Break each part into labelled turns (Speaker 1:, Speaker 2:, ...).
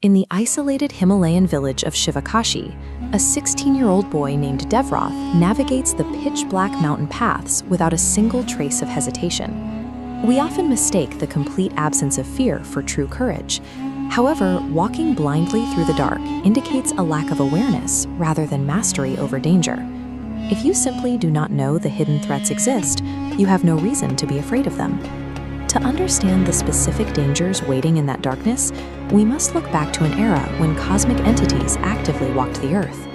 Speaker 1: In the isolated Himalayan village of Shivakashi, a 16-year-old boy named Devarath navigates the pitch-black mountain paths without a single trace of hesitation. We often mistake the complete absence of fear for true courage. However, walking blindly through the dark indicates a lack of awareness rather than mastery over danger. If you simply do not know the hidden threats exist, you have no reason to be afraid of them. To understand the specific dangers waiting in that darkness, we must look back to an era when cosmic entities actively walked the earth.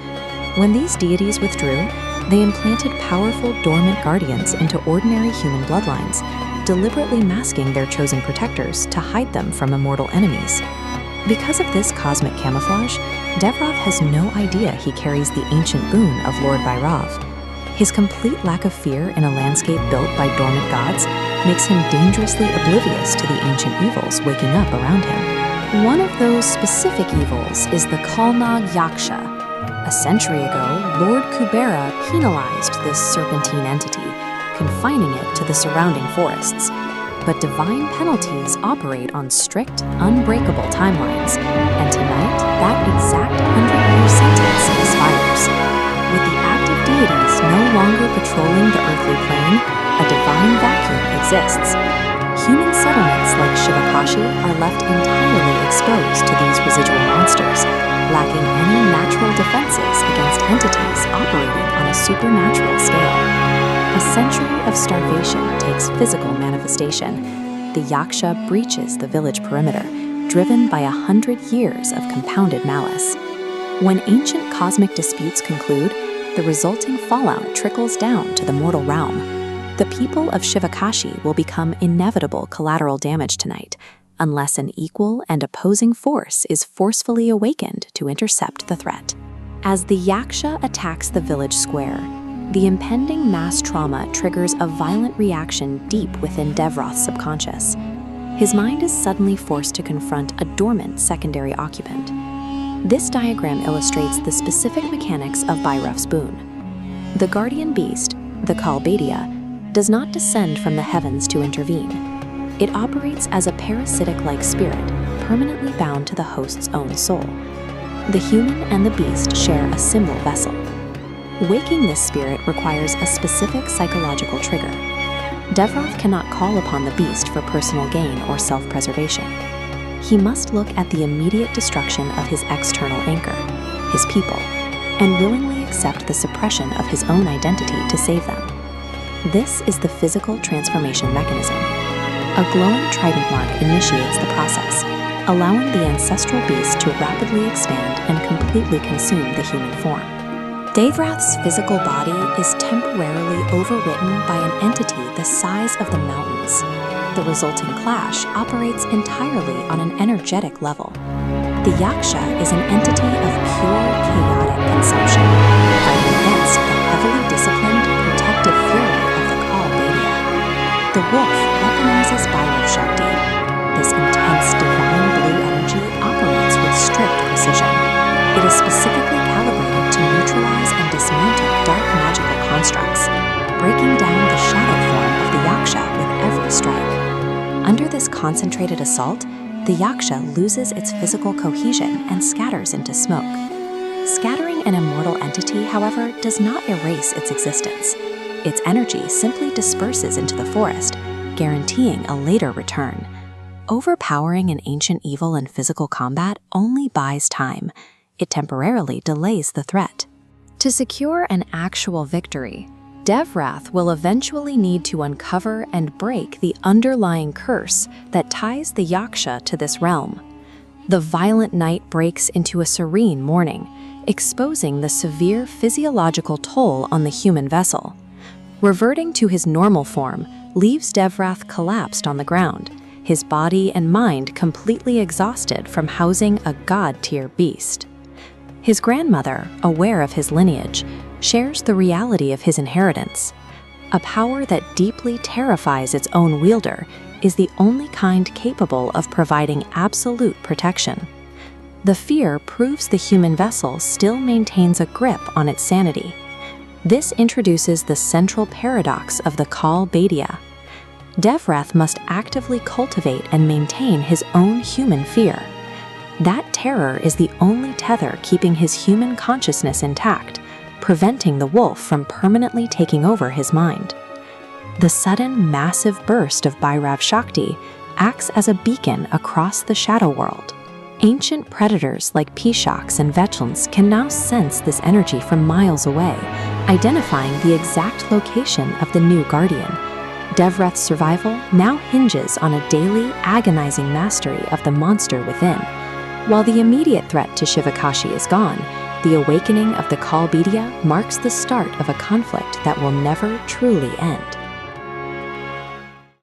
Speaker 1: When these deities withdrew, they implanted powerful dormant guardians into ordinary human bloodlines, deliberately masking their chosen protectors to hide them from immortal enemies. Because of this cosmic camouflage, Devarath has no idea he carries the ancient boon of Lord Bhairav. His complete lack of fear in a landscape built by dormant gods makes him dangerously oblivious to the ancient evils waking up around him. One of those specific evils is the Kaalnaag Yaksha. A century ago, Lord Kuber penalized this serpentine entity, confining it to the surrounding forests. But divine penalties operate on strict, unbreakable timelines, and tonight, that exact 100-year sentence expires. With the active deities no longer patrolling the earthly plane, a divine vacuum exists. Human settlements like Shivakashi are left entirely exposed to these residual monsters, lacking any natural defenses against entities operating on a supernatural scale. A century of starvation takes physical manifestation. The Yaksha breaches the village perimeter, driven by 100 years of compounded malice. When ancient cosmic disputes conclude, the resulting fallout trickles down to the mortal realm. The people of Shivakashi will become inevitable collateral damage tonight, unless an equal and opposing force is forcefully awakened to intercept the threat. As the Yaksha attacks the village square, the impending mass trauma triggers a violent reaction deep within Devarath's subconscious. His mind is suddenly forced to confront a dormant secondary occupant. This diagram illustrates the specific mechanics of Bhairav's boon. The guardian beast, the Kaal Bhediya, does not descend from the heavens to intervene. It operates as a parasitic-like spirit, permanently bound to the host's own soul. The human and the beast share a symbol vessel. Waking this spirit requires a specific psychological trigger. Devarath cannot call upon the beast for personal gain or self-preservation. He must look at the immediate destruction of his external anchor, his people, and willingly accept the suppression of his own identity to save them. This is the physical transformation mechanism. A glowing trident mark initiates the process, allowing the ancestral beast to rapidly expand and completely consume the human form. Devarath's physical body is temporarily overwritten by an entity the size of the mountains. The resulting clash operates entirely on an energetic level. The Yaksha is an entity of pure chaotic consumption, fighting against the heavily disciplined, protective fury of the Kaal Bhediya. The wolf weaponizes Bhairav Shakti. This intense divine blue energy operates with strict precision. It is specifically calibrated to neutralize and dismantle dark magical constructs, breaking down the shadow form of the Yaksha with every strike. Under this concentrated assault, the Yaksha loses its physical cohesion and scatters into smoke. Scattering an immortal entity, however, does not erase its existence. Its energy simply disperses into the forest, guaranteeing a later return. Overpowering an ancient evil in physical combat only buys time. It temporarily delays the threat. To secure an actual victory, Devarath will eventually need to uncover and break the underlying curse that ties the Yaksha to this realm. The violent night breaks into a serene morning, exposing the severe physiological toll on the human vessel. Reverting to his normal form leaves Devarath collapsed on the ground, his body and mind completely exhausted from housing a god-tier beast. His grandmother, aware of his lineage, shares the reality of his inheritance. A power that deeply terrifies its own wielder is the only kind capable of providing absolute protection. The fear proves the human vessel still maintains a grip on its sanity. This introduces the central paradox of the Kaal Bhediya. Devarath must actively cultivate and maintain his own human fear. That terror is the only tether keeping his human consciousness intact, preventing the wolf from permanently taking over his mind. The sudden, massive burst of Bhairav Shakti acts as a beacon across the shadow world. Ancient predators like Pishaks and Vechans can now sense this energy from miles away, identifying the exact location of the new guardian. Devarath's survival now hinges on a daily, agonizing mastery of the monster within. While the immediate threat to Shivakashi is gone, the awakening of the Kaal Bhediya marks the start of a conflict that will never truly end.